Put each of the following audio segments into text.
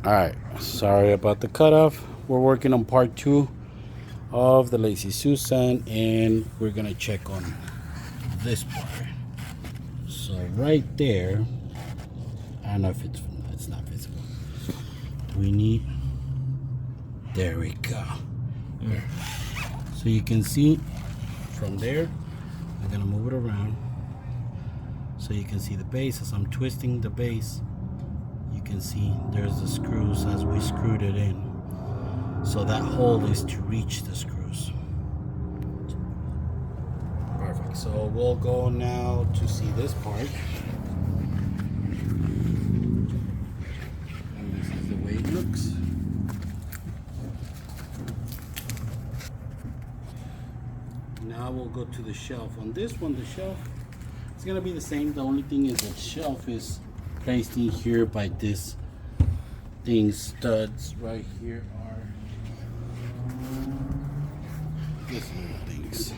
All right, sorry about the cutoff. We're working on part 2 of the Lazy Susan, and we're gonna check on this part. So right there, I don't know if it's not visible. We need, there we go. So you can see from there, I'm gonna move it around so you can see the base. As I'm twisting the base, you can see there's the screws as we screwed it in. So that hole is to reach the screws. Perfect. So we'll go now to see this part. And this is the way it looks. Now we'll go to the shelf. On this one, the shelf is gonna be the same. The only thing is the shelf is placed in here by this thing. Studs right here are these little things.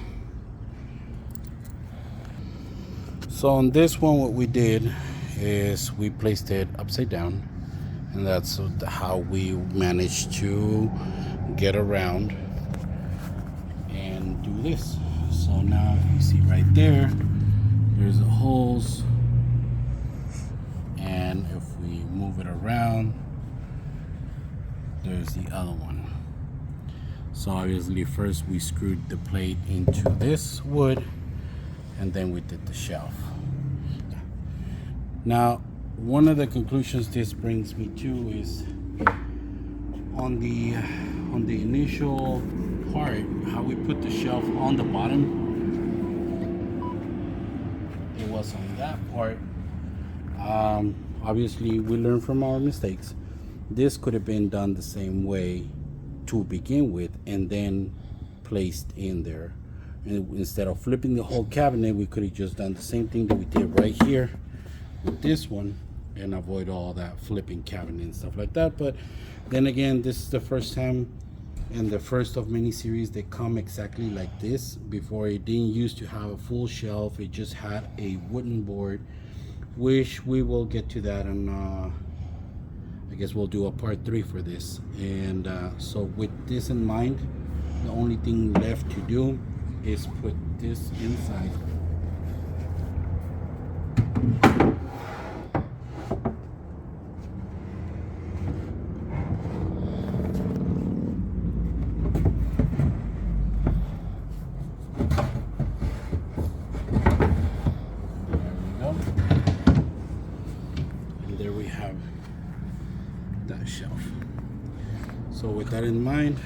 So on this one, what we did is we placed it upside down, and that's how we managed to get around and do this. So now you see right there, there's the holes, and if we move it around, there's the other one. So obviously first we screwed the plate into this wood, and then we did the shelf. Now one of the conclusions this brings me to is on the initial part, how we put the shelf on the bottom. It was on that part. Obviously we learn from our mistakes. This could have been done the same way to begin with, and then placed in there. And instead of flipping the whole cabinet, we could have just done the same thing that we did right here with this one, and avoid all that flipping cabinet and stuff like that. But then again, this is the first time and the first of many series that come exactly like this. Before, it didn't used to have a full shelf, it just had a wooden board, which we will get to that, and I guess we'll do a part 3 for this. And so with this in mind, the only thing left to do is put this inside. That shelf. So with that in mind,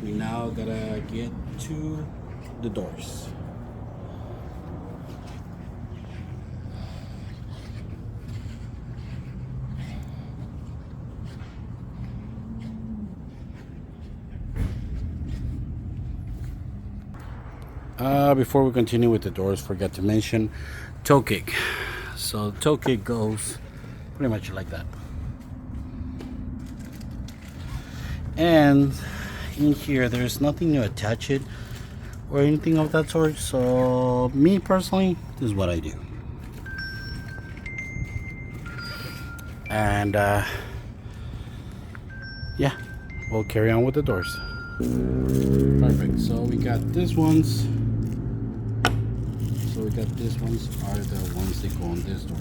we now gotta get to the doors. Before we continue with the doors, forgot to mention toe kick. So the toe kick goes pretty much like that. And in here there's nothing to attach it or anything of that sort. So me personally, this is what I do. And yeah, we'll carry on with the doors. Perfect. So we got these ones. So we got these ones are the ones that go on this door.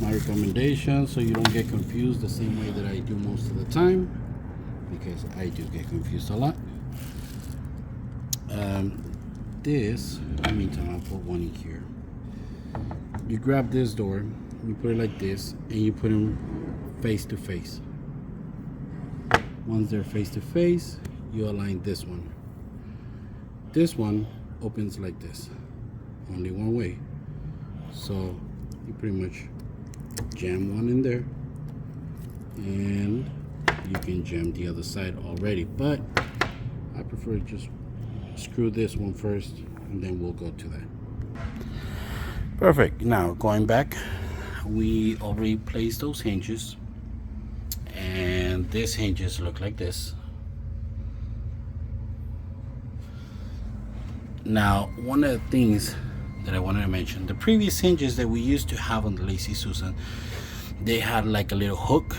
My recommendation, so you don't get confused the same way that I do most of the time, because I do get confused a lot. This, in the meantime, I'll put one in here. You grab this door, you put it like this, and you put them face to face. Once they're face to face, you align this one. This one opens like this, only one way. So you pretty much jam one in there, and you can jam the other side already, but I prefer to just screw this one first, and then we'll go to that. Perfect. Now going back, we already placed those hinges, and these hinges look like this. Now, one of the things that I wanted to mention, the previous hinges that we used to have on the Lazy Susan, they had like a little hook.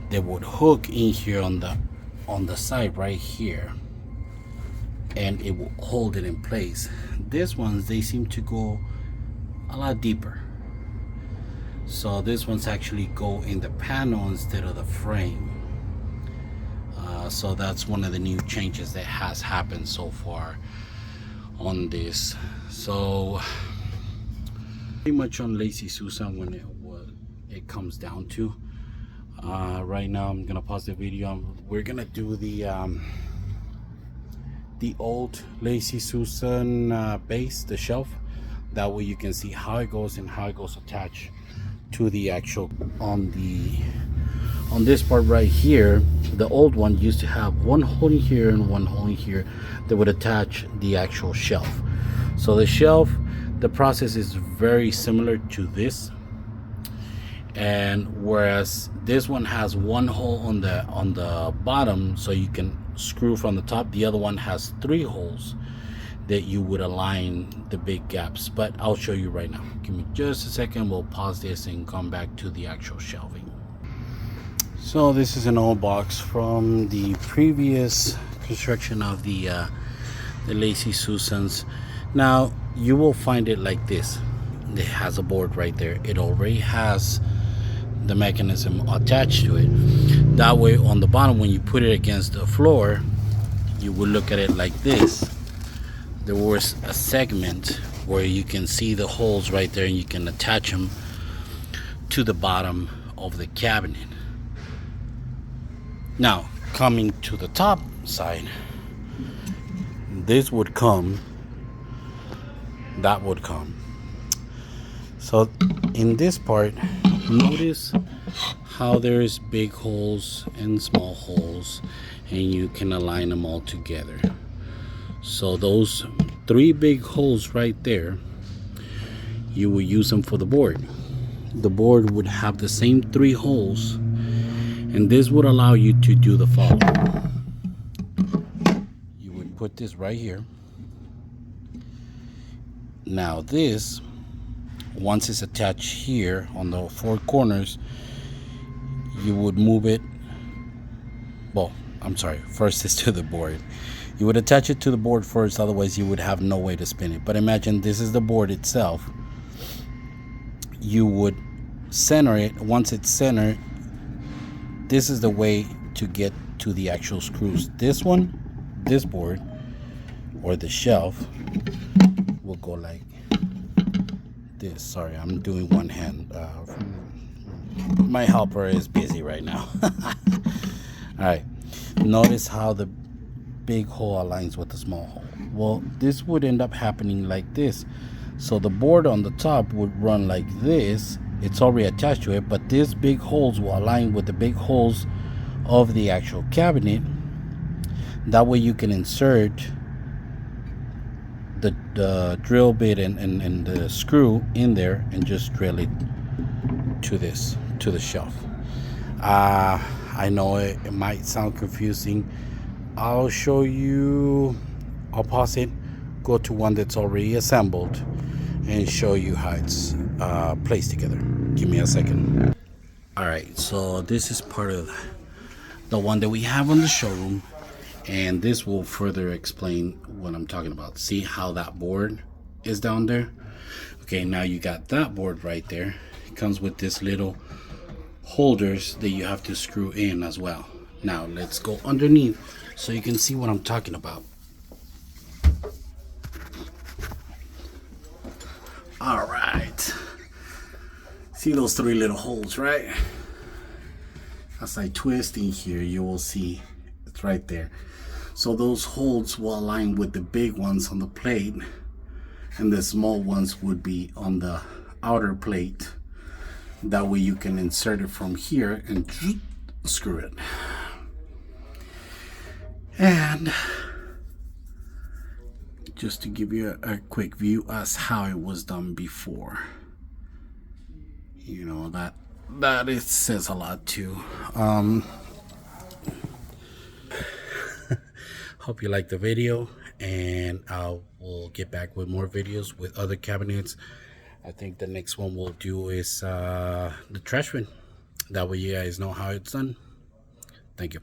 They would hook in here on the side right here, and it will hold it in place. These ones, they seem to go a lot deeper. So this one's actually go in the panel instead of the frame. So that's one of the new changes that has happened so far on this. So pretty much on Lazy Susan when it comes down to. Right now I'm gonna pause the video. We're gonna do the old Lazy Susan base, the shelf. That way you can see how it goes and how it goes attached to the actual on this part right here. The old one used to have one hole in here and one hole in here that would attach the actual shelf. So the shelf, the process is very similar to this, and whereas this one has one hole on the bottom so you can screw from the top, the other one has 3 holes that you would align the big gaps. But I'll show you right now. Give me just a second. We'll pause this and come back to the actual shelving. So this is an old box from the previous construction of the Lazy Susans. Now you will find it like this. It has a board right there. It already has the mechanism attached to it. That way on the bottom, when you put it against the floor, you will look at it like this. There was a segment where you can see the holes right there, and you can attach them to the bottom of the cabinet. Now coming to the top side, this would come, that would come. So in this part, notice how there's big holes and small holes, and you can align them all together. So those 3 big holes right there, you will use them for the board. The board would have the same 3 holes, and this would allow you to do the following. You would put this right here. Now this, once it's attached here on the 4 corners, you would move it, well, I'm sorry, first is to the board. You would attach it to the board first, otherwise you would have no way to spin it. But imagine this is the board itself. You would center it. Once it's centered, this is the way to get to the actual screws. This one, this board, or the shelf, will go like this. Sorry, I'm doing one hand. My helper is busy right now. All right, notice how the big hole aligns with the small hole. Well, this would end up happening like this. So the board on the top would run like this. It's already attached to it, but these big holes will align with the big holes of the actual cabinet. That way you can insert the drill bit and the screw in there and just drill it to the shelf. I know it might sound confusing. I'll show you. I'll pause it, go to one that's already assembled, and show you how it's placed together. Give me a second. All right, so this is part of the one that we have on the showroom, and this will further explain what I'm talking about. See how that board is down there? Okay, now you got that board right there. It comes with this little holders that you have to screw in as well. Now let's go underneath so you can see what I'm talking about. All right, see those 3 little holes, right? As I twist in here, you will see it's right there. So those holes will align with the big ones on the plate, and the small ones would be on the outer plate. That way you can insert it from here and screw it. And just to give you a quick view as how it was done before, you know, that it says a lot too. Hope you liked the video, and I will get back with more videos with other cabinets I think the next one we'll do is the trash bin. That way you guys know how it's done. Thank you.